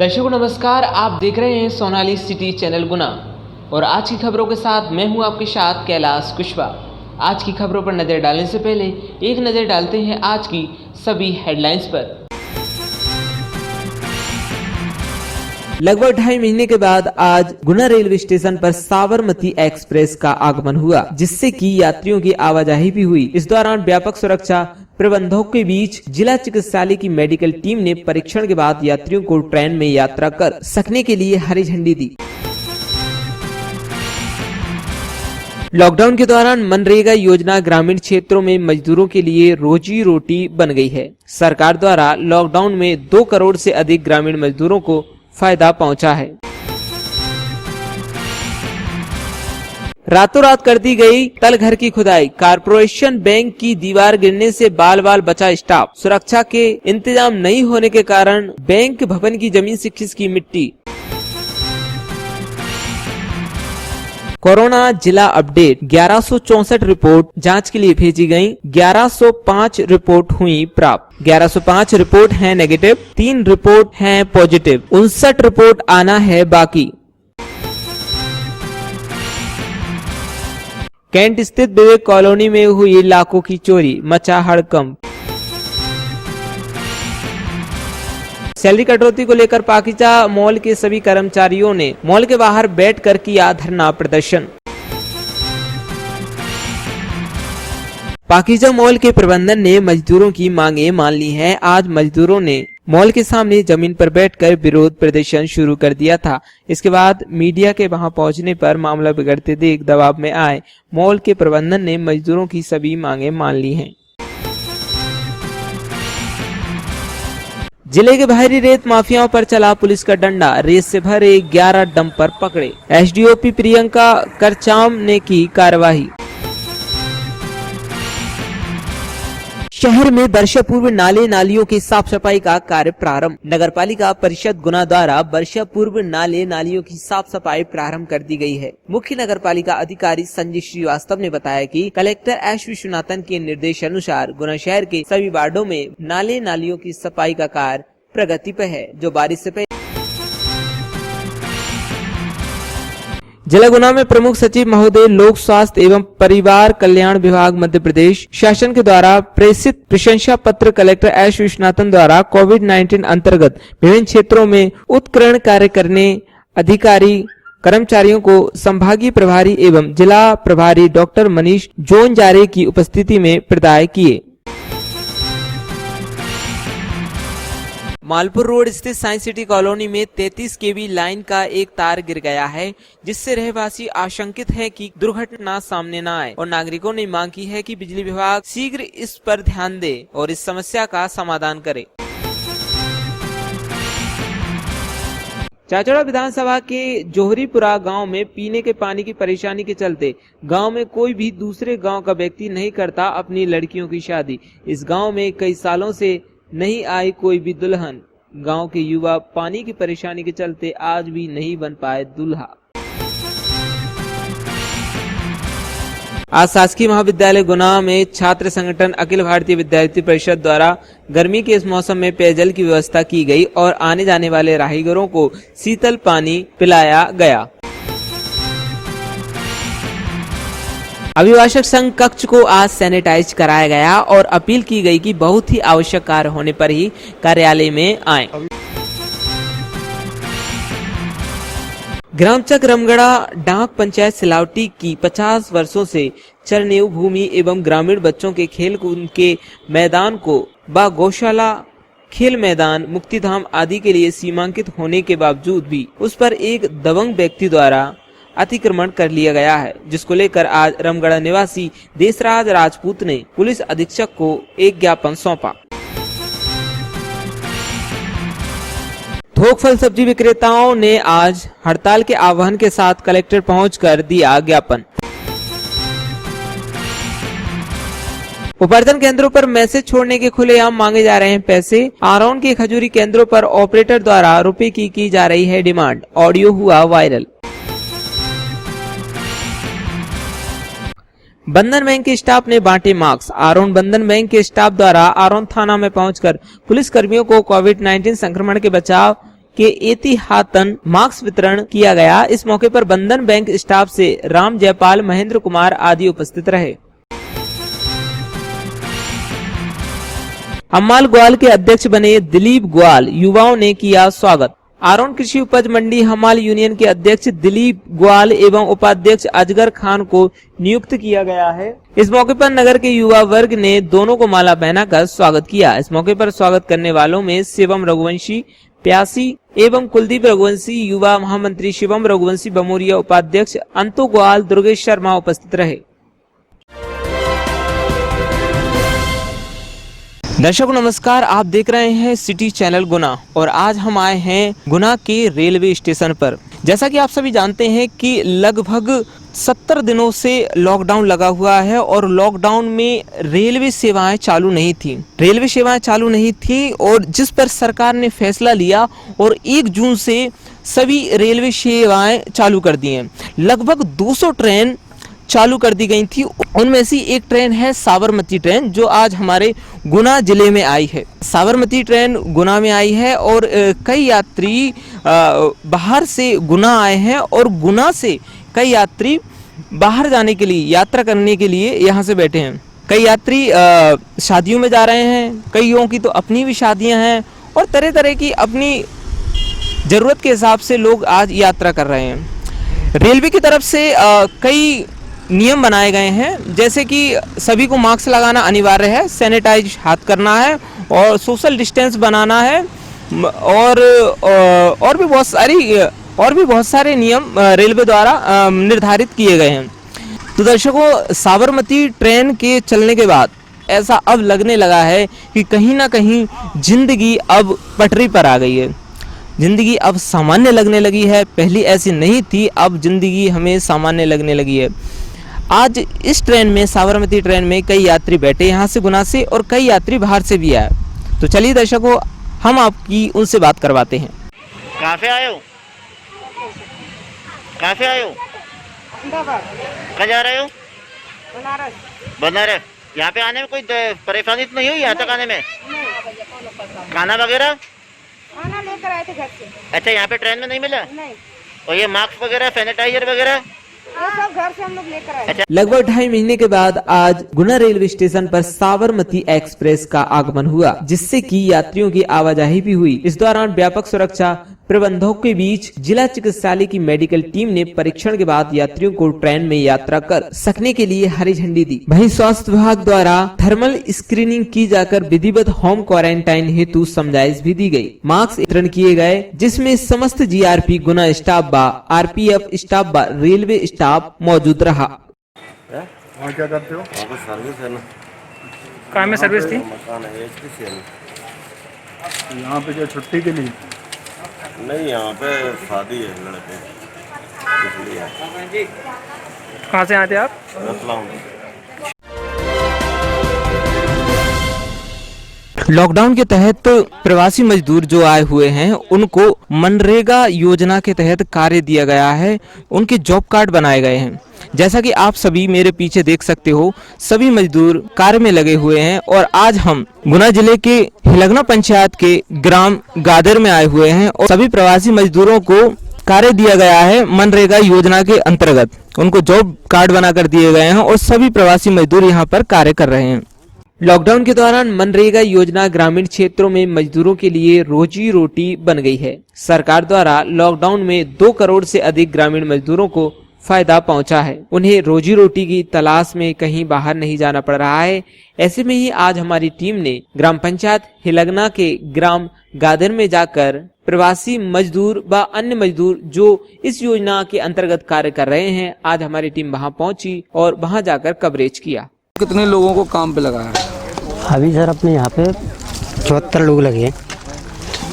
दर्शकों नमस्कार, आप देख रहे हैं सोनाली सिटी चैनल गुना और आज की खबरों के साथ मैं हूं आपके साथ कैलाश कुशवाहा। आज की खबरों पर नज़र डालने से पहले एक नज़र डालते हैं आज की सभी हेडलाइंस पर। लगभग 2.5 महीने के बाद आज गुना रेलवे स्टेशन पर साबरमती एक्सप्रेस का आगमन हुआ, जिससे कि यात्रियों की आवाजाही भी हुई। इस दौरान व्यापक सुरक्षा प्रबंधों के बीच जिला चिकित्सालय की मेडिकल टीम ने परीक्षण के बाद यात्रियों को ट्रेन में यात्रा कर सकने के लिए हरी झंडी दी। लॉकडाउन के दौरान मनरेगा योजना ग्रामीण क्षेत्रों में मजदूरों के लिए रोजी रोटी बन गई है। सरकार द्वारा लॉकडाउन में 2 करोड़ से अधिक ग्रामीण मजदूरों को फायदा पहुंचा है। रातों रात कर दी गई तल घर की खुदाई, कारपोरेशन बैंक की दीवार गिरने से बाल बाल बचा स्टाफ। सुरक्षा के इंतजाम नहीं होने के कारण बैंक भवन की जमीन से खिसकी मिट्टी। कोरोना जिला अपडेट, 1164 रिपोर्ट जांच के लिए भेजी गयी, 1105 रिपोर्ट हुई प्राप्त। 1105 रिपोर्ट हैं नेगेटिव, 3 रिपोर्ट हैं पॉजिटिव, 59 रिपोर्ट आना है बाकी। कैंट स्थित विवेक कॉलोनी में हुई लाखों की चोरी, मचा हड़कंप। सैलरी कटौती को लेकर पाकिजा मॉल के सभी कर्मचारियों ने मॉल के बाहर बैठकर किया धरना प्रदर्शन। पाकिजा मॉल के प्रबंधन ने मजदूरों की मांगे मान ली हैं। आज मजदूरों ने मॉल के सामने जमीन पर बैठकर विरोध प्रदर्शन शुरू कर दिया था। इसके बाद मीडिया के वहां पहुंचने पर मामला बिगड़ते देख दबाव में आए मॉल के प्रबंधन ने मजदूरों की सभी मांगे मान ली हैं। जिले के बाहरी रेत माफियाओं पर चला पुलिस का डंडा, रेत से भरे 11 डंपर पकड़े। एसडीओपी प्रियंका करचाम ने की कार्रवाई। शहर में वर्षा पूर्व नाले नालियों की साफ सफाई का कार्य प्रारंभ। नगर पालिका परिषद गुना द्वारा वर्षा पूर्व नाले नालियों की साफ सफाई प्रारंभ कर दी गई है। मुख्य नगर पालिका अधिकारी संजय श्रीवास्तव ने बताया कि कलेक्टर एस विश्वनाथन के निर्देशानुसार गुना शहर के सभी वार्डों में नाले नालियों की सफाई का कार्य प्रगति पर है, जो बारिश से पहले। जिला गुना में प्रमुख सचिव महोदय लोक स्वास्थ्य एवं परिवार कल्याण विभाग मध्य प्रदेश शासन के द्वारा प्रेषित प्रशंसा पत्र कलेक्टर एस विश्वनाथन द्वारा कोविड-19 अंतर्गत विभिन्न क्षेत्रों में उत्कीर्ण कार्य करने अधिकारी कर्मचारियों को संभागीय प्रभारी एवं जिला प्रभारी डॉक्टर मनीष जोनजारे की उपस्थिति में प्रदाय किए। मालपुर रोड स्थित साइंस सिटी कॉलोनी में 33 केवी लाइन का एक तार गिर गया है, जिससे रहवासी आशंकित है कि दुर्घटना सामने न आए और नागरिकों ने मांग की है कि बिजली विभाग शीघ्र इस पर ध्यान दे और इस समस्या का समाधान करे। चाचौड़ा विधानसभा के जोहरीपुरा गांव में पीने के पानी की परेशानी के चलते गांव में कोई भी दूसरे गांव का व्यक्ति नहीं करता अपनी लड़कियों की शादी। इस गांव में कई सालों से नहीं आई कोई भी दुल्हन। गांव के युवा पानी की परेशानी के चलते आज भी नहीं बन पाए दूल्हा। आज शासकीय महाविद्यालय गुना में छात्र संगठन अखिल भारतीय विद्यार्थी परिषद द्वारा गर्मी के इस मौसम में पेयजल की व्यवस्था की गई और आने जाने वाले राहगीरों को शीतल पानी पिलाया गया। अभिभाषक संघ कक्ष को आज सैनिटाइज कराया गया और अपील की गई कि बहुत ही आवश्यक कार्य होने पर ही कार्यालय में आएं। ग्राम चक रमगढ़ा डाक पंचायत सिलावटी की 50 वर्षों से चरनेव भूमि एवं ग्रामीण बच्चों के खेल कूद के मैदान को व गौशाला खेल मैदान मुक्तिधाम आदि के लिए सीमांकित होने के बावजूद भी उस पर एक दबंग व्यक्ति द्वारा अतिक्रमण कर लिया गया है, जिसको लेकर आज रमगढ़ा निवासी देशराज राजपूत ने पुलिस अधीक्षक को एक ज्ञापन सौंपा। थोक फल सब्जी विक्रेताओं ने आज हड़ताल के आह्वान के साथ कलेक्टर पहुंचकर दिया ज्ञापन। उपार्जन केंद्रों पर मैसेज छोड़ने के खुलेआम मांगे जा रहे हैं पैसे। आरोन के खजूरी केंद्रों पर ऑपरेटर द्वारा रुपए की जा रही है डिमांड। ऑडियो हुआ वायरल। बंधन बैंक के स्टाफ ने बांटे मास्क। आरोन बंधन बैंक के स्टाफ द्वारा आरोन थाना में पहुंचकर पुलिस कर्मियों को कोविड-19 संक्रमण के बचाव के एतिहातन मार्क्स वितरण किया गया। इस मौके पर बंधन बैंक स्टाफ से राम जयपाल, महेंद्र कुमार आदि उपस्थित रहे। अम्माल ग्वाल के अध्यक्ष बने दिलीप ग्वाल, युवाओं ने किया स्वागत। आरोन कृषि उपज मंडी हमाल यूनियन के अध्यक्ष दिलीप ग्वाल एवं उपाध्यक्ष अजगर खान को नियुक्त किया गया है। इस मौके पर नगर के युवा वर्ग ने दोनों को माला पहनाकर स्वागत किया। इस मौके पर स्वागत करने वालों में शिवम रघुवंशी प्यासी एवं कुलदीप रघुवंशी, युवा महामंत्री शिवम रघुवंशी बमोरिया, उपाध्यक्ष अंतु ग्वाल, दुर्गेश शर्मा उपस्थित रहे। दर्शकों नमस्कार, आप देख रहे हैं सिटी चैनल गुना और आज हम आए हैं गुना के रेलवे स्टेशन पर। जैसा कि आप सभी जानते हैं कि लगभग 70 दिनों से लॉकडाउन लगा हुआ है और लॉकडाउन में रेलवे सेवाएं चालू नहीं थी और जिस पर सरकार ने फैसला लिया और 1 जून से सभी रेलवे सेवाएं चालू कर दी हैं। लगभग 200 ट्रेन चालू कर दी गई थी। उनमें से एक ट्रेन है साबरमती ट्रेन, जो आज हमारे गुना जिले में आई है। साबरमती ट्रेन गुना में आई है और कई यात्री बाहर से गुना आए हैं और गुना से कई यात्री बाहर जाने के लिए, यात्रा करने के लिए यहाँ से बैठे हैं। कई यात्री शादियों में जा रहे हैं, कईयों की तो अपनी भी शादियाँ हैं और तरह तरह की अपनी ज़रूरत के हिसाब से लोग आज यात्रा कर रहे हैं। रेलवे की तरफ से कई नियम बनाए गए हैं, जैसे कि सभी को मास्क लगाना अनिवार्य है, सैनिटाइज हाथ करना है और सोशल डिस्टेंस बनाना है और भी बहुत सारे नियम रेलवे द्वारा निर्धारित किए गए हैं। तो दर्शकों, साबरमती ट्रेन के चलने के बाद ऐसा अब लगने लगा है कि कहीं ना कहीं जिंदगी अब पटरी पर आ गई है। जिंदगी अब सामान्य लगने लगी है। पहले ऐसी नहीं थी, अब जिंदगी हमें सामान्य लगने लगी है। आज इस ट्रेन में, साबरमती ट्रेन में कई यात्री बैठे यहाँ से गुना से और कई यात्री बाहर से भी आए। तो चलिए दर्शकों, हम आपकी उनसे बात करवाते हैं। कहाँ से आए हो? कहाँ से आए हो? कहाँ जा रहे हो? बनारस। यहाँ पे आने में कोई परेशानी तो नहीं हुई यहाँ तक आने में? खाना वगैरह? खाना लेकर आए थे घर से। अच्छा, यहाँ पे ट्रेन में नहीं मिला? नहीं। और ये मास्क वगैरह, सैनिटाइजर वगैरह सब घर से हम लोग लेकर आए। अच्छा। लगभग 2.5 महीने के बाद आज गुना रेलवे स्टेशन पर साबरमती एक्सप्रेस का आगमन हुआ, जिससे कि यात्रियों की आवाजाही भी हुई। इस दौरान व्यापक सुरक्षा प्रबंधों के बीच जिला चिकित्सालय की मेडिकल टीम ने परीक्षण के बाद यात्रियों को ट्रेन में यात्रा कर सकने के लिए हरी झंडी दी। वहीं स्वास्थ्य विभाग द्वारा थर्मल स्क्रीनिंग की जाकर विधिवत होम क्वारंटाइन हेतु समझाइश भी दी गई। मास्क वितरण किए गए, जिसमें समस्त जीआरपी गुना स्टाफ व आरपीएफ स्टाफ व रेलवे स्टाफ मौजूद रहा। वहाँ क्या करते हो? वहाँ पर सर्विस है ना। कहाँ में सर्विस थी? मकान है HPCL। यहाँ पे क्या छुट्टी के लिए? नहीं, यहाँ पे शादी है लड़के की, इसलिए। कहाँ से आते आप? रतलाम। लॉकडाउन के तहत प्रवासी मजदूर जो आए हुए हैं, उनको मनरेगा योजना के तहत कार्य दिया गया है। उनके जॉब कार्ड बनाए गए हैं। जैसा कि आप सभी मेरे पीछे देख सकते हो, सभी मजदूर कार्य में लगे हुए हैं और आज हम गुना जिले के हिलगना पंचायत के ग्राम गादर में आए हुए हैं और सभी प्रवासी मजदूरों को कार्य दिया गया है मनरेगा योजना के अंतर्गत। उनको जॉब कार्ड बनाकर दिए गए हैं और सभी प्रवासी मजदूर यहाँ पर कार्य कर रहे हैं। लॉकडाउन के दौरान मनरेगा योजना ग्रामीण क्षेत्रों में मजदूरों के लिए रोजी रोटी बन गई है। सरकार द्वारा लॉकडाउन में 2 करोड़ से अधिक ग्रामीण मजदूरों को फायदा पहुंचा है। उन्हें रोजी रोटी की तलाश में कहीं बाहर नहीं जाना पड़ रहा है। ऐसे में ही आज हमारी टीम ने ग्राम पंचायत हिलगना के ग्राम गादर में जाकर प्रवासी मजदूर व अन्य मजदूर जो इस योजना के अंतर्गत कार्य कर रहे हैं, आज हमारी टीम वहां पहुंची और वहां जाकर कवरेज किया। कितने लोगों को काम पे लगाया? अभी सर अपने यहाँ पे 74 लोग लगे हैं।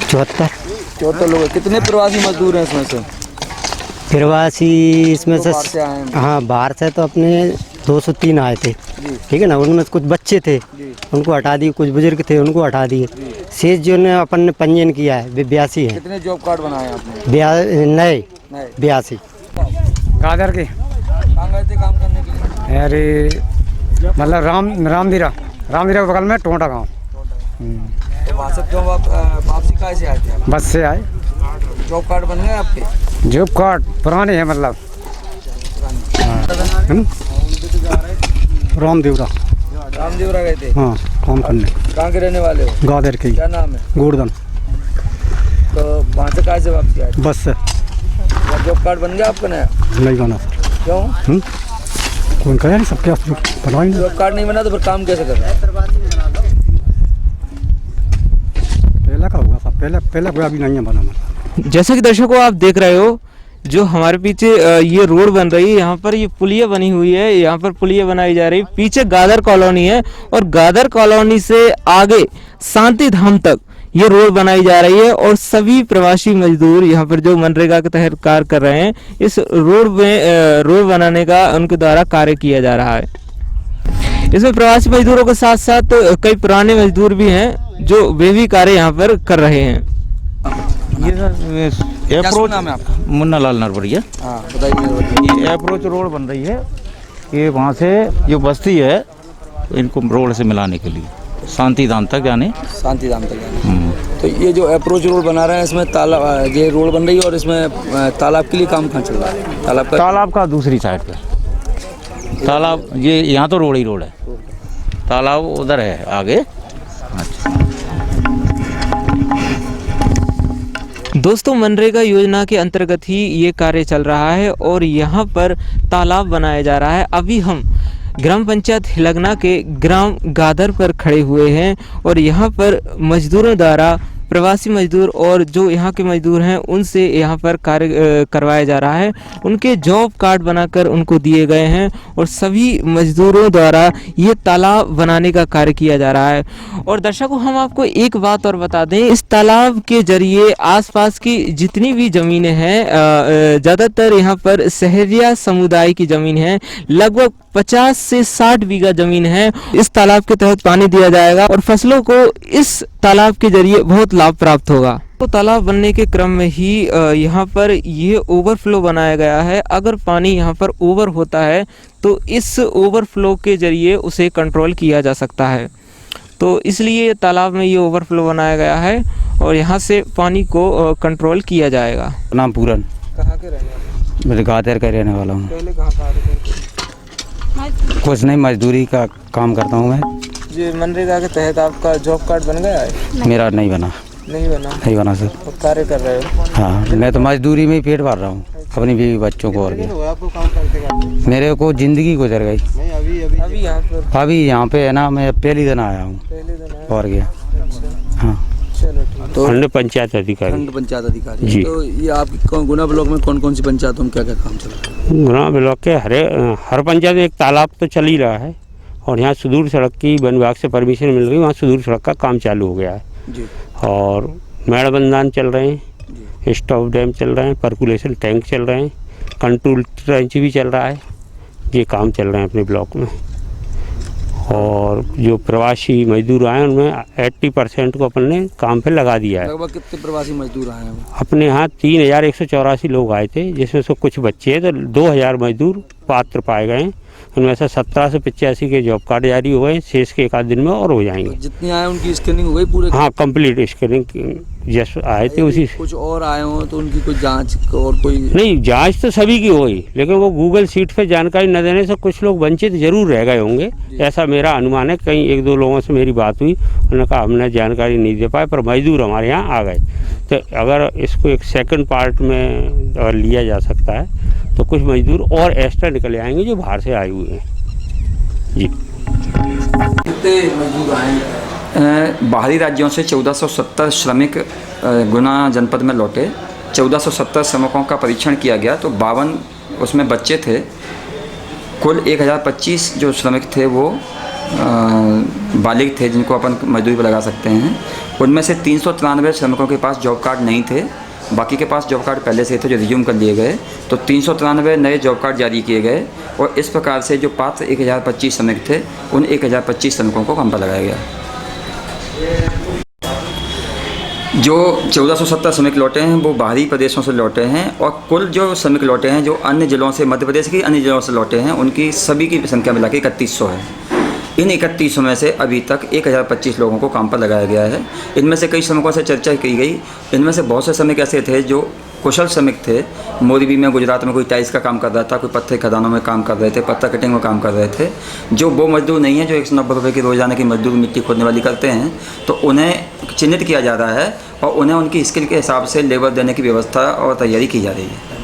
74 लोग। कितने प्रवासी मजदूर हैं इसमें से? प्रवासी इसमें से बाहर से आए हैं? हाँ, बाहर से तो अपने 203 आए थे, ठीक है ना। उनमें कुछ बच्चे थे, उनको हटा दिए, कुछ बुजुर्ग थे, उनको हटा दिए। शेष जो ने अपन ने पंजीयन किया है वे 82 है। कितने जॉब कार्ड बनाए आपने? नए 82। गादर के कहाँ गए थे काम करने के लिए? अरे मतलब रामधीरा के बगल में टोटा गाँव। वहाँ से तो आप वापसी कहाँ से आए थे? बस से आए। जॉब कार्ड बन गए आपके? जॉब कार्ड पुराने हैं मतलब। रामदेवरा। रामदेवरा गए थे? हाँ, काम करने। कहाँ के रहने वाले हो? गादर के। क्या नाम है? गोवर्धन। तो वहाँ से कहाँ से वापसी आए थे? बस से। जॉब कार्ड बन गया आपका नया? नहीं बना सर। क्यों? कौन कहे सबके बनवाई ना। जॉब कार्ड नहीं बना तो फिर काम कैसे कर रहे हैं? पहले का होगा सब, पहले कोई अभी नहीं है बना मतलब। जैसा कि दर्शकों आप देख रहे हो, जो हमारे पीछे ये रोड बन रही है, यहाँ पर ये पुलिया बनी हुई है, यहाँ पर पुलिया बनाई जा रही है। पीछे गादर कॉलोनी है और गादर कॉलोनी से आगे शांति धाम तक ये रोड बनाई जा रही है और सभी प्रवासी मजदूर यहाँ पर जो मनरेगा के तहत कार्य कर रहे हैं, इस रोड में रोड बनाने का उनके द्वारा कार्य किया जा रहा है। इसमें प्रवासी मजदूरों के साथ साथ कई पुराने मजदूर भी हैं जो वे भी कार्य यहाँ पर कर रहे हैं। क्या अप्रोच नाम है आपका? मुन्ना लाल नरवरिया। हाँ बताइए। ये अप्रोच रोड बन रही है, ये वहाँ से जो बस्ती है इनको रोड से मिलाने के लिए शांति धाम तक जाने। शांति धाम तक जाने। तो ये जो अप्रोच रोड बना रहे हैं, इसमें तालाब, ये रोड बन रही है और इसमें तालाब के लिए काम कहाँ चल रहा है? तालाब का दूसरी साइड पे तालाब, ये यहाँ तो रोड ही रोड है, तालाब उधर है आगे। दोस्तों, मनरेगा योजना के अंतर्गत ही ये कार्य चल रहा है और यहाँ पर तालाब बनाया जा रहा है। अभी हम ग्राम पंचायत हिलगना के ग्राम गादर पर खड़े हुए हैं और यहाँ पर मजदूरों द्वारा, प्रवासी मजदूर और जो यहाँ के मजदूर हैं उनसे यहाँ पर कार्य करवाया जा रहा है। उनके जॉब कार्ड बनाकर उनको दिए गए हैं और सभी मजदूरों द्वारा ये तालाब बनाने का कार्य किया जा रहा है। और दर्शकों, हम आपको एक बात और बता दें, इस तालाब के जरिए आसपास की जितनी भी ज़मीनें हैं, ज़्यादातर यहाँ पर शहरिया समुदाय की ज़मीन है, लगभग 50 से 60 बीघा जमीन है। इस तालाब के तहत पानी दिया जाएगा और फसलों को इस तालाब के जरिए बहुत लाभ प्राप्त होगा। तो तालाब बनने के क्रम में ही यहाँ पर ये ओवरफ्लो बनाया गया है। अगर पानी यहाँ पर ओवर होता है तो इस ओवरफ्लो के जरिए उसे कंट्रोल किया जा सकता है। तो इसलिए तालाब में ये ओवरफ्लो बनाया गया है और यहाँ से पानी को कंट्रोल किया जाएगा। नाम पूरन। कहाँ के रहने वाले? मैं गादर का रहने वाला हूँ। पहले कहाँ कार्य करते थे? कुछ नहीं, मजदूरी का काम करता हूँ मैं। जी, मनरेगा के तहत आपका जॉब कार्ड बन गया है? मेरा नहीं बना। नहीं बना? नहीं बना सर। तो कार्य कर रहे हो? हाँ, मैं तो मजदूरी में ही पेट भर रहा हूँ अपनी बीवी बच्चों को। और क्या आपको काम करते मेरे को जिंदगी गुजर गई। अभी यहाँ पर? अभी यहाँ पे है ना, मैं पहली दिन आया हूँ। पहले दिन आए? और क्या। हाँ, चलो ठीक। तो खंड पंचायत अधिकारी। खंड पंचायत अधिकारी जी। तो ये आपकी गुना ब्लॉक में कौन कौन सी पंचायतों में क्या क्या काम चल रहा है? गुना ब्लॉक के हर पंचायत में एक तालाब तो चल ही रहा है और यहाँ सुदूर सड़क की वन विभाग से परमिशन मिल गई, वहाँ सुदूर सड़क का काम चालू हो गया है जी। और मेड़बंधान चल रहे हैं, स्टॉप डैम चल रहे हैं, पर्कुलेशन टैंक चल रहे हैं, कंट्रोल ट्रेंच भी चल रहा है। ये काम चल रहे हैं अपने ब्लॉक में। और जो प्रवासी मजदूर आए उनमें 80% को अपन ने काम पे लगा दिया है। लगभग कितने प्रवासी मजदूर आए हैं? अपने यहाँ 3184 लोग आए थे, जिसमें से कुछ बच्चे हैं, तो 2000 मजदूर पात्र पाए गए हैं। उनमें से 17 से 85 के जॉब कार्ड जारी हो गए, शेष के एक आध दिन में और हो जाएंगे। तो जितने आए उनकी स्कैनिंग हो गई पूरे? हाँ, कंप्लीट स्कैनिंग जैसे आए थे उसी। कुछ और आए हो तो उनकी कोई जांच और कोई? नहीं, जांच तो सभी की हुई, लेकिन वो गूगल सीट पे जानकारी न देने से कुछ लोग वंचित जरूर रह गए होंगे, ऐसा मेरा अनुमान है। कहीं एक दो लोगों से मेरी बात हुई, उन्होंने कहा हमने जानकारी नहीं दे पाए, पर मजदूर हमारे यहाँ आ गए। तो अगर इसको एक सेकंड पार्ट में अगर लिया जा सकता है तो कुछ मजदूर और एक्स्ट्रा निकले आएंगे जो बाहर से आए हुए हैं। जी, कितने मजदूर आए हैं? बाहरी राज्यों से 1470 श्रमिक गुना जनपद में लौटे। 1470 श्रमिकों का परीक्षण किया गया तो 52 उसमें बच्चे थे। कुल 1025 जो श्रमिक थे वो बालिग थे, जिनको अपन मजदूरी पर लगा सकते हैं। उनमें से 393 श्रमिकों के पास जॉब कार्ड नहीं थे, बाकी के पास जॉब कार्ड पहले से थे जो रिज्यूम कर लिए गए। तो 393 नए जॉब कार्ड जारी किए गए और इस प्रकार से जो पात्र 1025 श्रमिक थे उन 1025 श्रमिकों को काम पर लगाया गया। जो 1470 श्रमिक लौटे हैं वो बाहरी प्रदेशों से लौटे हैं और कुल जो श्रमिक लौटे हैं जो अन्य जिलों से, मध्य प्रदेश के अन्य जिलों से लौटे हैं, उनकी सभी की संख्या मिला के 3100 है। इन 31 में से अभी तक 1025 लोगों को काम पर लगाया गया है। इनमें से कई श्रमिकों से चर्चा की गई। इनमें से बहुत से श्रमिक ऐसे थे जो कुशल श्रमिक थे। मोरबी में, गुजरात में कोई टाइल्स का काम कर रहा था, कोई पत्थर खदानों में काम कर रहे थे, पत्थर कटिंग में काम कर रहे थे। जो वो मजदूर नहीं है जो 190 रुपये की रोज़ाना की मजदूरी मिट्टी खोदने वाली करते हैं, तो उन्हें चिन्हित किया जा रहा है और उन्हें उनकी स्किल के हिसाब से लेबर देने की व्यवस्था और तैयारी की जा रही है।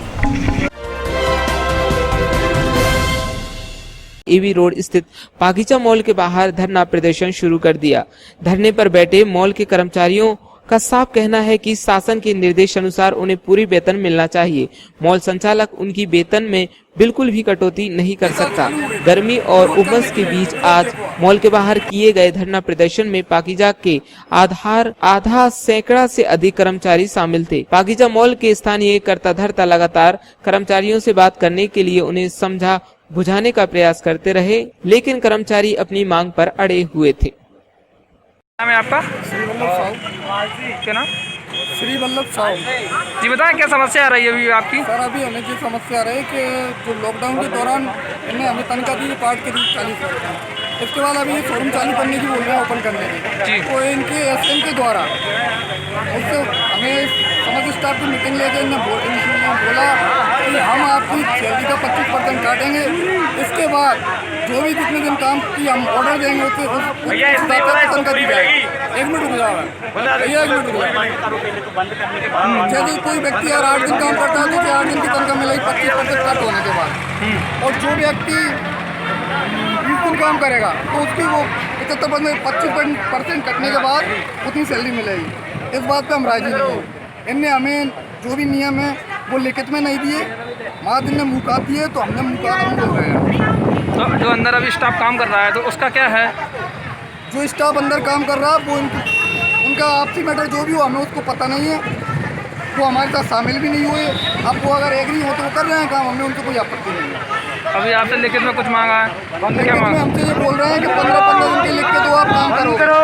एवी रोड स्थित पागीचा मॉल के बाहर धरना प्रदर्शन शुरू कर दिया। धरने पर बैठे मॉल के कर्मचारियों का साफ कहना है कि शासन के निर्देश अनुसार उन्हें पूरी वेतन मिलना चाहिए। मॉल संचालक उनकी वेतन में बिल्कुल भी कटौती नहीं कर सकता। गर्मी और उमस के बीच आज मॉल के बाहर किए गए धरना प्रदर्शन में पाकीजा के आधा सैकड़ा से अधिक कर्मचारी शामिल थे। पाकीजा मॉल के स्थानीय कर्ता धर्ता लगातार कर्मचारियों से बात करने के लिए उन्हें समझा बुझाने का प्रयास करते रहे, लेकिन कर्मचारी अपनी मांग पर अड़े हुए थे। नाम है आपका? श्री वल्लभ साहू। क्या नाम? श्री वल्लभ साहू। जी बताएं क्या समस्या आ रही है अभी आपकी? सर अभी हमें जो समस्या आ रही है कि जो लॉकडाउन के दौरान इन्हें हमें तनख्वाह दी पार्ट करीब 40%। इसके बाद अभी ये शोरूम चालू करने की बोल रहे हैं, ओपन करने की। तो इनके एसएम के द्वारा उससे हमें समझ स्टाफ की मीटिंग लेके इन्हें बोला कि हम आपकी सैलरी का 25% काटेंगे। इसके बाद जो भी जितने दिन काम की हम ऑर्डर देंगे उससे तनख्वाह दी जाएगी। 1 मिनट रुक जाओ भैया, 1 मिनट रुक जाओ। यदि कोई व्यक्ति अगर 8 दिन काम करता है तो 8 दिन की तनख्वाह मिलेगी 25% कट होने के बाद। और जो व्यक्ति 20 दिन काम करेगा तो उसकी वो 25% कटने के बाद उतनी सैलरी मिलेगी। इस बात पे हम राजी नहीं हैं। इनने हमें जो भी नियम है वो लिखित में नहीं दिए, मात्र इनने मुकात दिए, तो हमने मुकात बोल रहे हैं। तो जो अंदर अभी स्टाफ काम कर रहा है तो उसका क्या है? जो स्टाफ अंदर काम कर रहा है वो उनका आपसी मैटर जो भी हो हमें उसको पता नहीं है। वो हमारे साथ शामिल भी नहीं हुए। अब वो अगर एग्री हो तो वो कर रहे हैं काम, हमें उनको कोई आपत्ति नहीं है। अभी आपसे लिखित में कुछ मांगा है? लिखित में हमसे ये बोल रहे हैं कि 15-15 दिन के लिख के दो, आप काम करो।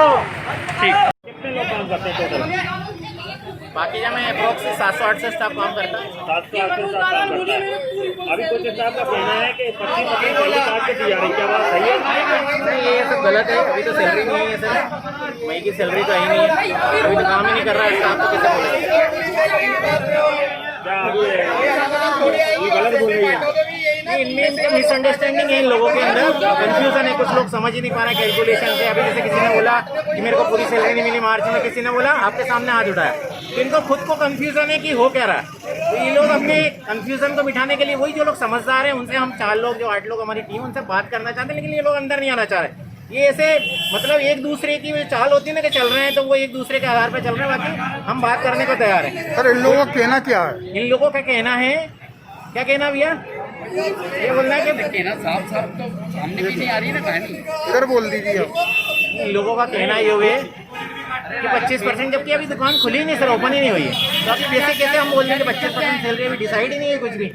ठीक। पाकीजा में अप्रोक्स 700-800 स्टाफ काम करता है। 700-800 स्टाफ काम करता है। अभी कुछ स्टाफ का कहना है कि 25% सैलरी काट के दी जा रही है, क्या बात सही है? नहीं, ये सब गलत है। अभी तो सैलरी नहीं है सर, मई की सैलरी तो ही नहीं है। अभी तो काम ही नहीं कर रहा है स्टाफ, तो कैसे बोलेंगे? क्या अभी ये गलत बोल रही है? इनमें मिसअंडरस्टैंडिंग है इन लोगों के अंदर, कंफ्यूजन है। कुछ लोग समझ ही नहीं पा रहे कैलकुलेशन से। अभी जैसे किसी ने बोला कि मेरे को पूरी सैलरी नहीं मिली मार्च में, किसी ने बोला आपके सामने हाथ उठाया, तो इनको खुद को कंफ्यूजन है कि हो क्या रहा है। तो ये लोग अपने कंफ्यूजन को मिटाने के लिए वही जो लोग समझदार हैं उनसे हम 4 लोग, जो 8 लोग हमारी टीम, उनसे बात करना चाहते हैं, लेकिन ये लोग अंदर नहीं आना चाह रहे। ये ऐसे मतलब एक दूसरे की चाल होती है ना कि चल रहे हैं तो वो एक दूसरे के आधार पर चल रहे हैं, बाकी हम बात करने को तैयार हैं। सर इन लोगों का कहना क्या है? इन लोगों का कहना है, क्या कहना भैया? ये बोलना है कि कहना साफ तो सामने भी नहीं आ रही ना कहानी, इधर बोल दीजिए। इन लोगों का कहना ये हुए कि 25%, जबकि अभी दुकान खुली ही नहीं सर, ओपन ही नहीं हुई है। तो अभी कैसे हम बोल रहे हैं कि 25% सैलरी अभी डिसाइड ही नहीं है कुछ भी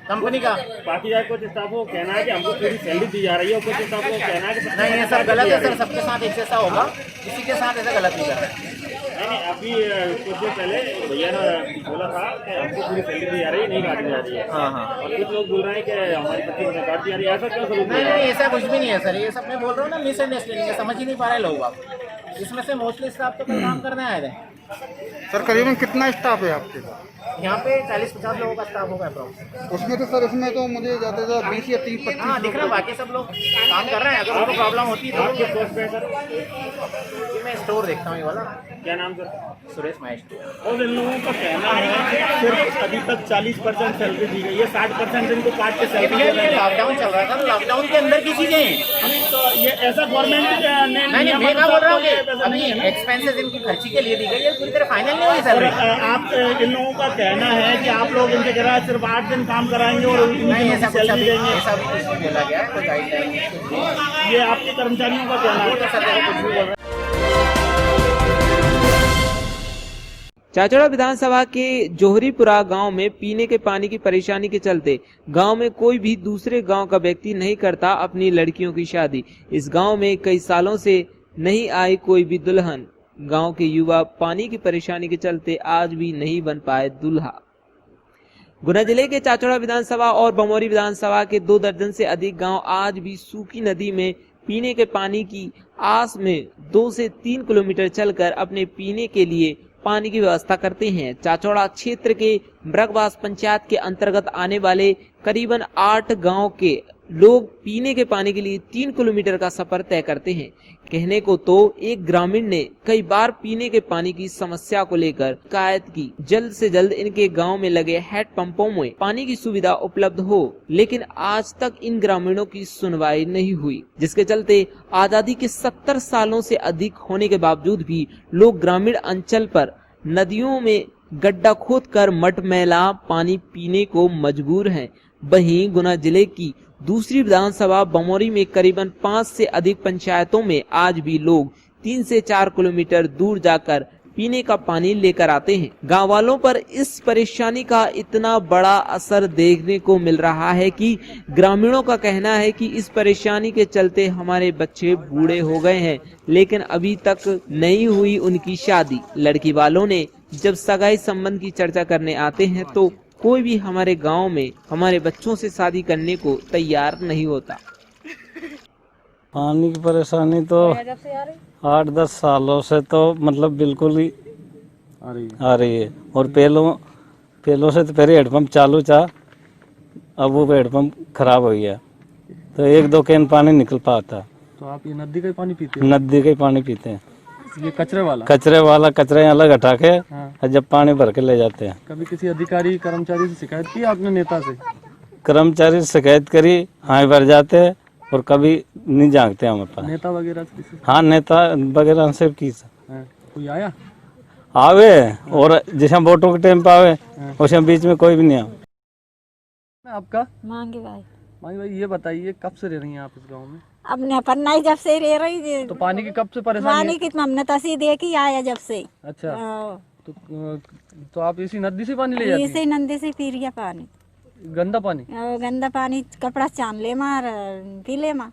कंपनी का। बाकी जाए कुछ स्टाफ को कहना है कि हमको पूरी सैलरी दी जा रही है, कुछ स्टाफ को कहना है कि नहीं है सर, गलत है सर। सबके साथ एक जैसा होगा, किसी के साथ ऐसा गलत नहीं कर रहा है। नहीं, अभी कुछ दिन पहले भैया ने बोला था कि हमको पूरी सैलरी दी जा रही है, नहीं काटी जा रही है। हाँ। और कुछ लोग बोल रहे हैं कि हमारी 25% काट दी जा रही है, ऐसा क्यों स्वरूप? नहीं, ऐसा कुछ भी नहीं है सर। ये सब मैं बोल रहा हूँ ना, मिसअंडरस्टैंडिंग है, समझ ही नहीं पा रहे लोग। आप इसमें से मोस्टली स्टाफ तो कोई काम करने आए थे। सर करीबन कितना स्टाफ है आपके पास? यहाँ पे 40-50 लोगों का स्टाफ होगा अप्रोक्स। उसमें तो सर इसमें तो मुझे ज़्यादा से ज़्यादा 20 या 30-25। हाँ दिख रहा है, बाकी सब लोग काम कर रहे हैं। अगर उनको प्रॉब्लम होती है तो आपके पोस्ट पे सर? मैं स्टोर देखता हूँ ये वाला। क्या नाम सर? सुरेश माइस्ट्रो। और इन लोगों का कहना है कि सिर्फ अभी तक 40% सैलरी दी गई है, 60% इनको काट के सैलरी दे रहे हैं। लॉकडाउन चल रहा था, लॉकडाउन के अंदर की चीजें हैं। तो ये ऐसा गवर्नमेंट ने नहीं, मैं क्या बोल रहा हूँ, अभी एक्सपेंसेस इनकी खर्ची के लिए दी गई है, पूरी तरह फाइनल नहीं हुई सैलरी। आप इन लोगों का कहना है कि आप लोग इनके जगह सिर्फ 8 दिन काम कराएंगे और नहीं, ऐसा कुछ सैलरी देंगे, ऐसा भी कुछ नहीं बोला गया है, कोई गाइडलाइन। ये आपके कर्मचारियों का कहना है। तो सर देखो कुछ भी बोल रहे हैं। चाचड़ा विधानसभा के जोहरीपुरा गांव में पीने के पानी की परेशानी के चलते गांव में कोई भी दूसरे गांव का व्यक्ति नहीं करता अपनी लड़कियों की शादी। इस गांव में कई सालों से नहीं आई कोई भी दुल्हन। गांव के युवा पानी की परेशानी के चलते आज भी नहीं बन पाए दूल्हा। गुना जिले के चाचड़ा विधानसभा और बमौरी विधानसभा के 2 दर्जन से अधिक गांव आज भी सूखी नदी में पीने के पानी की आस में 2 से 3 किलोमीटर चलकर अपने पीने के लिए पानी की व्यवस्था करते हैं। चाचौड़ा क्षेत्र के मृगवास पंचायत के अंतर्गत आने वाले करीबन 8 गांव के लोग पीने के पानी के लिए 3 किलोमीटर का सफर तय करते हैं। कहने को तो एक ग्रामीण ने कई बार पीने के पानी की समस्या को लेकर शिकायत की, जल्द से जल्द इनके गांव में लगे हैंड पंपों में पानी की सुविधा उपलब्ध हो, लेकिन आज तक इन ग्रामीणों की सुनवाई नहीं हुई, जिसके चलते आजादी के 70 सालों से अधिक होने के बावजूद भी लोग ग्रामीण अंचल पर नदियों में गड्ढा खोदकर मटमैला पानी पीने को मजबूर हैं। वहीं गुना जिले की दूसरी विधानसभा बमौरी में करीबन 5 से अधिक पंचायतों में आज भी लोग 3 से 4 किलोमीटर दूर जाकर पीने का पानी लेकर आते हैं। गांव वालों पर इस परेशानी का इतना बड़ा असर देखने को मिल रहा है कि ग्रामीणों का कहना है कि इस परेशानी के चलते हमारे बच्चे बूढ़े हो गए हैं, लेकिन अभी तक नहीं हुई उनकी शादी। लड़की वालों ने जब सगाई संबंध की चर्चा करने आते हैं तो कोई भी हमारे गांव में हमारे बच्चों से शादी करने को तैयार नहीं होता। पानी की परेशानी तो 8-10 सालों से तो मतलब बिल्कुल ही आ रही है। और पहलों से तो पहले हेडपम्प चालू था, अब वो हेडपम्प खराब हो गया तो 1-2 कैन पानी निकल पाता। तो आप ये नदी का ही पानी पीते हैं? नदी का ही पानी पीते हैं। ये कचरे वाला कचरे अलग हटा के और जब पानी भर के ले जाते हैं। कभी किसी अधिकारी कर्मचारी से शिकायत की आपने? नेता से? कर्मचारी से शिकायत करी, हाँ भर जाते हैं और कभी नहीं जागते हमारे पास। नेता वगैरह से? हाँ नेता वगैरह से की कोई आया? आवे, और जैसे वोटों के टाइम पे आवे उसे बीच में कोई भी नहीं आवे। आपका? मांगे भाई, ये बताइए कब से रह रही हैं आप इस गाँव में? अपने पन्ना ही जब से रह रही थी। तो पानी की कब से परेशानी? पानी की हमने तसी देखी आया जब से। अच्छा, तो आप इसी नदी से पानी ले जाती हैं? इसी नदी से पी रही है पानी। गंदा पानी? गंदा पानी कपड़ा चान ले मार पी ले मार।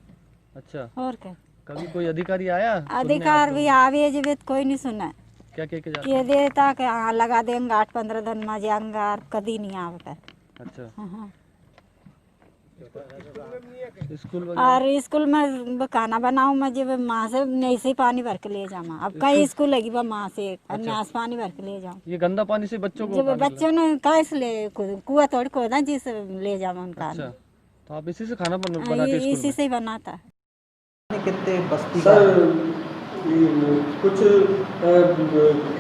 अच्छा, और क्या? कभी कोई अधिकारी आया? अधिकार भी आवे जब कोई नहीं सुना। क्या क्या देता कि लगा देंगे 8-15 दिन में जाएंगे, कभी नहीं आवे। अच्छा, हाँ। स्कूल में खाना बनाऊं मैं जब माँ से नहीं से पानी भर के ले जाऊँ। अब कई स्कूल लगी बा माँ से अन्यास पानी भर के ले जाऊँ। ये गंदा पानी से बच्चों को? जब बच्चों ने कैसे ले कुआं तोड़ खोदा जिससे ले जाऊँ उनका। अच्छा, तो आप इसी से खाना बनाते? इसी से ही बनाता है। कितने बस्ती कुछ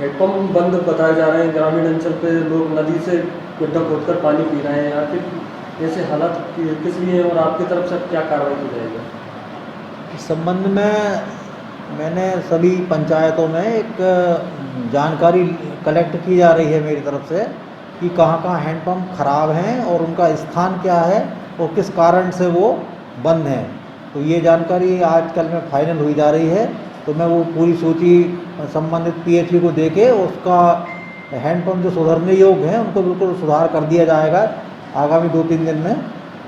हैंडपम्प बंद बताए जा रहे हैं। ग्रामीण अंचल पे लोग नदी से गड्ढा खोदकर पानी पी रहे हैं। आखिर ऐसे हालात किस लिए हैं और आपकी तरफ से क्या कार्रवाई की जाएगी? इस संबंध में मैंने सभी पंचायतों में एक जानकारी कलेक्ट की जा रही है मेरी तरफ से कि कहाँ हैंडपम्प ख़राब हैं और उनका स्थान क्या है और किस कारण से वो बंद हैं। तो ये जानकारी आजकल में फाइनल हुई जा रही है। तो मैं वो पूरी सूची संबंधित PHE को देके उसका हैंडपम्प जो सुधरने योग्य हैं उनको बिल्कुल सुधार कर दिया जाएगा आगामी 2-3 दिन में।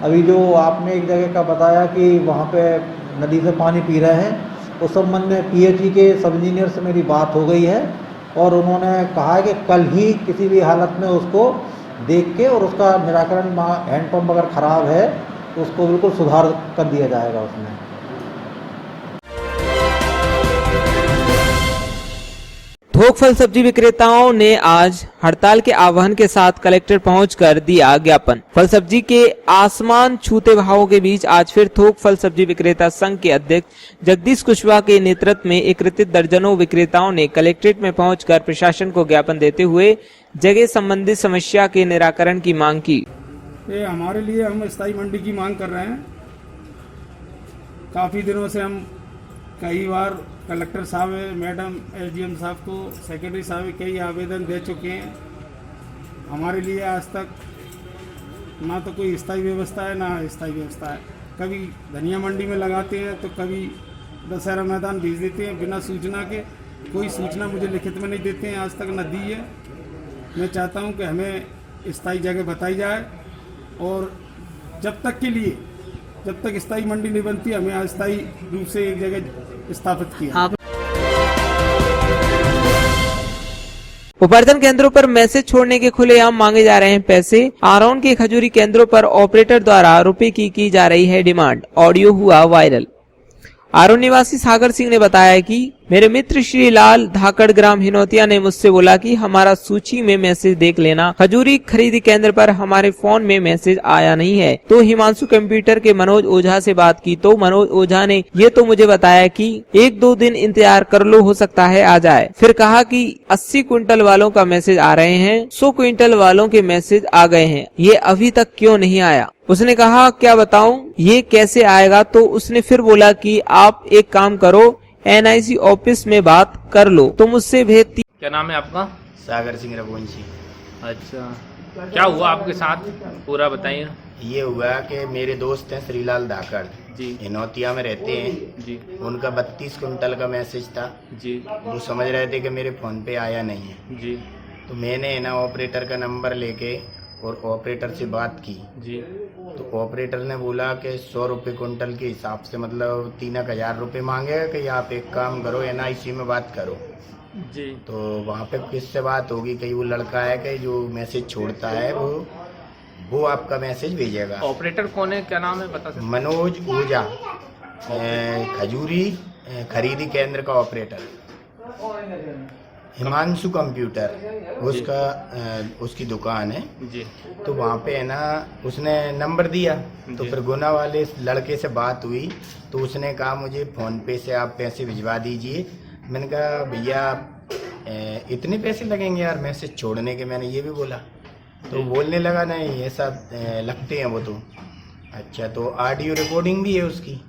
अभी जो आपने एक जगह का बताया कि वहाँ पे नदी से पानी पी रहे हैं, उस संबंध में PHE के सब इंजीनियर से मेरी बात हो गई है और उन्होंने कहा है कि कल ही किसी भी हालत में उसको देख के और उसका निराकरण, हैंडपम्प अगर ख़राब है तो उसको बिल्कुल सुधार कर दिया जाएगा उसमें। थोक फल सब्जी विक्रेताओं ने आज हड़ताल के आह्वान के साथ कलेक्टर पहुंचकर दिया ज्ञापन। फल सब्जी के आसमान छूते भावों के बीच आज फिर थोक फल सब्जी विक्रेता संघ के अध्यक्ष जगदीश कुशवाहा के नेतृत्व में एकत्रित दर्जनों विक्रेताओं ने कलेक्ट्रेट में पहुंचकर प्रशासन को ज्ञापन देते हुए जगह संबंधी समस्या के निराकरण की मांग की। ये हमारे लिए हम स्थायी मंडी की मांग कर रहे हैं। काफ़ी दिनों से हम कई बार कलेक्टर साहब, मैडम, SDM साहब को, सेक्रेटरी साहब कई आवेदन दे चुके हैं। हमारे लिए आज तक ना तो कोई स्थायी व्यवस्था है ना अस्थायी व्यवस्था है। कभी धनिया मंडी में लगाते हैं तो कभी दशहरा मैदान भेज देते हैं बिना सूचना के। कोई सूचना मुझे लिखित में नहीं देते हैं, आज तक न दी है। मैं चाहता हूं कि हमें स्थायी जगह बताई जाए और जब तक स्थायी मंडी नहीं बनती हमें अस्थायी रूप से एक जगह स्थापित किया। उपार्जन केंद्रों पर मैसेज छोड़ने के खुलेआम मांगे जा रहे हैं पैसे। आरोन के खजूरी केंद्रों पर ऑपरेटर द्वारा रुपए की जा रही है डिमांड। ऑडियो हुआ वायरल। आरो निवासी सागर सिंह ने बताया कि मेरे मित्र श्री लाल धाकड़ ग्राम हिनौतिया ने मुझसे बोला कि हमारा सूची में मैसेज देख लेना। खजूरी खरीदी केंद्र पर हमारे फोन में मैसेज आया नहीं है। तो हिमांशु कंप्यूटर के मनोज ओझा से बात की तो मनोज ओझा ने ये तो मुझे बताया कि 1-2 दिन इंतजार कर लो, हो सकता है आ जाए। फिर कहा कि 80 क्विंटल वालों का मैसेज आ रहे हैं, 100 क्विंटल वालों के मैसेज आ गए हैं, ये अभी तक क्यों नहीं आया। उसने कहा क्या बताऊं ये कैसे आएगा। तो उसने फिर बोला कि आप एक काम करो, NIC ऑफिस में बात कर लो तो मुझसे भेजती। क्या नाम है आपका? सागर सिंह रघुवंशी। अच्छा, क्या हुआ आपके साथ, पूरा बताइए। ये हुआ कि मेरे दोस्त हैं श्रीलाल धाकड़ जी, हिनौतिया में रहते हैं जी। उनका 32 क्विंटल का मैसेज था जी। वो समझ रहे थे कि मेरे फ़ोन पे आया नहीं है जी। तो मैंने ना ऑपरेटर का नंबर लेके और ऑपरेटर से बात की जी। तो ऑपरेटर ने बोला कि 100 रुपये क्विंटल के हिसाब से मतलब 3,000 रुपये मांगेगा कि आप एक काम करो NIC में बात करो जी। तो वहाँ पे किससे बात होगी, कहीं वो लड़का है कि जो मैसेज छोड़ता है वो आपका मैसेज भेजेगा। ऑपरेटर कौन है, क्या नाम है बता सकते? मनोज ओझा, खजूरी खरीदी केंद्र का ऑपरेटर। हिमांशु कंप्यूटर उसकी दुकान है जी। तो वहाँ पे है ना उसने नंबर दिया तो फिर गुना वाले लड़के से बात हुई तो उसने कहा मुझे फ़ोन पे से आप पैसे भिजवा दीजिए। मैंने कहा भैया इतने पैसे लगेंगे यार मैसेज छोड़ने के, मैंने ये भी बोला तो बोलने लगा नहीं ऐसा लगते हैं वो तो। अच्छा, तो ऑडियो रिकॉर्डिंग भी है उसकी।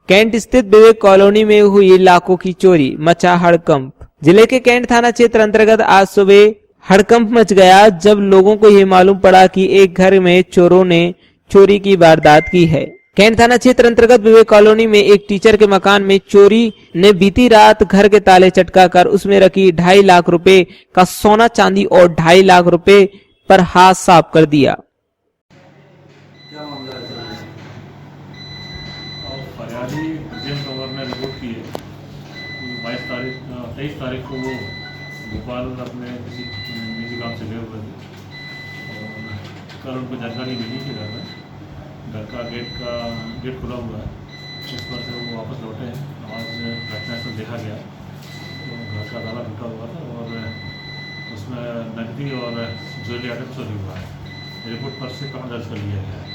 कैंट स्थित विवेक कॉलोनी में हुई लाखों की चोरी, मचा हड़कंप। जिले के कैंट थाना क्षेत्र अंतर्गत आज सुबह हड़कंप मच गया जब लोगों को ये मालूम पड़ा कि एक घर में चोरों ने चोरी की वारदात की है। कैंट थाना क्षेत्र अंतर्गत विवेक कॉलोनी में एक टीचर के मकान में चोरी ने बीती रात घर के ताले चटकाकर उसमें रखी 2.5 लाख रुपए का सोना चांदी और 2.5 लाख रुपए पर हाथ साफ कर दिया। फरियादी जेम्स कंवर ने रिपोर्ट की है कि 23 तारीख को वो भोपाल अपने किसी निजी काम से गए हुए थे और कल उनको जानकारी मिली कि घर का गेट खुला हुआ है, इस पर से वो वापस लौटे हैं। आज घटनास्थल देखा गया तो घर का ताला टूटा हुआ था और उसमें नकदी और ज्वेलरी आइटम चोरी हुआ है। रिपोर्ट पर से कहाँ दर्ज कर लिया गया है।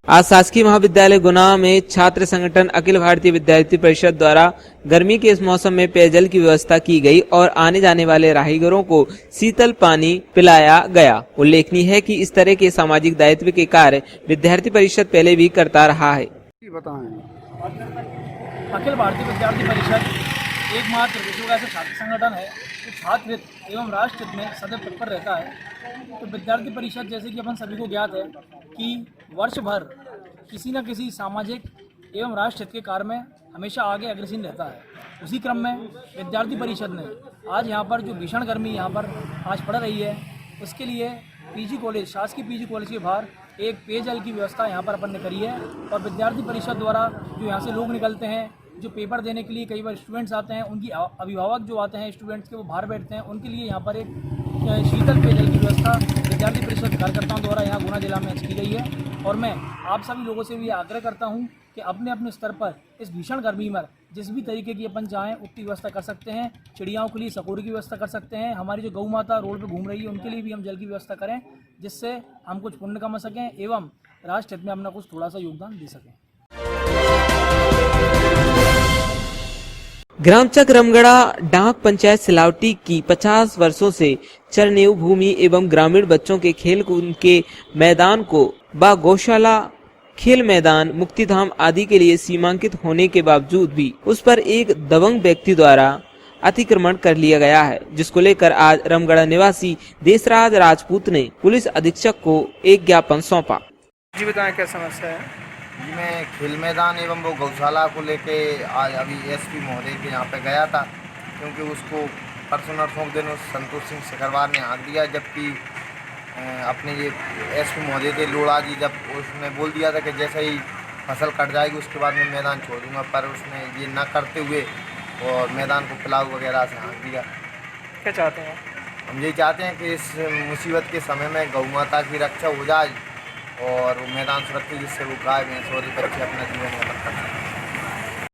आज शासकीय महाविद्यालय गुना में छात्र संगठन अखिल भारतीय विद्यार्थी परिषद द्वारा गर्मी के इस मौसम में पेयजल की व्यवस्था की गई और आने जाने वाले राहगीरों को शीतल पानी पिलाया गया। उल्लेखनीय है कि इस तरह के सामाजिक दायित्व के कार्य विद्यार्थी परिषद पहले भी करता रहा है। अखिल भारतीय विद्यार्थी परिषद एकमात्र विश्व ऐसा छात्र संगठन है जो छात्र हित एवं राष्ट्र हित में सदैव तत्पर रहता है। तो विद्यार्थी परिषद जैसे कि अपन सभी को ज्ञात है कि वर्ष भर किसी न किसी सामाजिक एवं राष्ट्र हित के कार्य में हमेशा आगे अग्रसर रहता है। उसी क्रम में विद्यार्थी परिषद ने आज यहाँ पर जो भीषण गर्मी यहाँ पर आज पड़ रही है उसके लिए पीजी कॉलेज, शासकीय पीजी कॉलेज के बाहर एक पेयजल की व्यवस्था यहाँ पर अपन ने करी है। और विद्यार्थी परिषद द्वारा जो यहाँ से लोग निकलते हैं, जो पेपर देने के लिए कई बार स्टूडेंट्स आते हैं, उनकी अभिभावक जो आते हैं स्टूडेंट्स के, वो बाहर बैठते हैं, उनके लिए यहाँ पर एक शीतल पेयजल की व्यवस्था विद्यार्थी परिषद कार्यकर्ताओं द्वारा यहाँ गुना जिला में की गई है। और मैं आप सभी लोगों से भी आग्रह करता हूँ कि अपने अपने स्तर पर इस भीषण गर्मी में जिस भी तरीके की अपन चाहें उतनी व्यवस्था कर सकते हैं। चिड़ियाओं के लिए सकोरी की व्यवस्था कर सकते हैं। हमारी जो गौ माता रोड पे घूम रही है उनके लिए भी हम जल की व्यवस्था करें, जिससे हम कुछ पुण्य कमा सकें एवं राष्ट्र हित में अपना कुछ थोड़ा सा योगदान दे सकें। ग्राम चक रमगढ़ा डाक पंचायत सिलावटी की 50 वर्षों से चरनेव भूमि एवं ग्रामीण बच्चों के खेल कूद के मैदान को व गौशाला, खेल मैदान, मुक्तिधाम आदि के लिए सीमांकित होने के बावजूद भी उस पर एक दबंग व्यक्ति द्वारा अतिक्रमण कर लिया गया है, जिसको लेकर आज रमगढ़ा निवासी देशराज राजपूत ने पुलिस अधीक्षक को एक ज्ञापन सौंपा। जी बताएं क्या समस्या है? जी मैं खेल मैदान एवं वो गौशाला को लेके आज अभी एसपी महोदय के यहाँ पे गया था, क्योंकि उसको परसों नरसों के दिन उस संतोष सिंह शिखरवार ने हाँक दिया, जबकि अपने ये एसपी महोदय थे लोड़ा जी, जब उसने बोल दिया था कि जैसे ही फसल कट जाएगी उसके बाद मैं मैदान छोड़ दूँगा, पर उसने ये न करते हुए और मैदान को प्लाऊ वगैरह से हाँक दिया। क्या चाहते हैं? हम यही चाहते हैं कि इस मुसीबत के समय में गौ माता की रक्षा हो जाए और वो मैदान सुरक्षित, जिससे वो गाय भैंस और पक्षी अपना जीवन यापन कर सकें।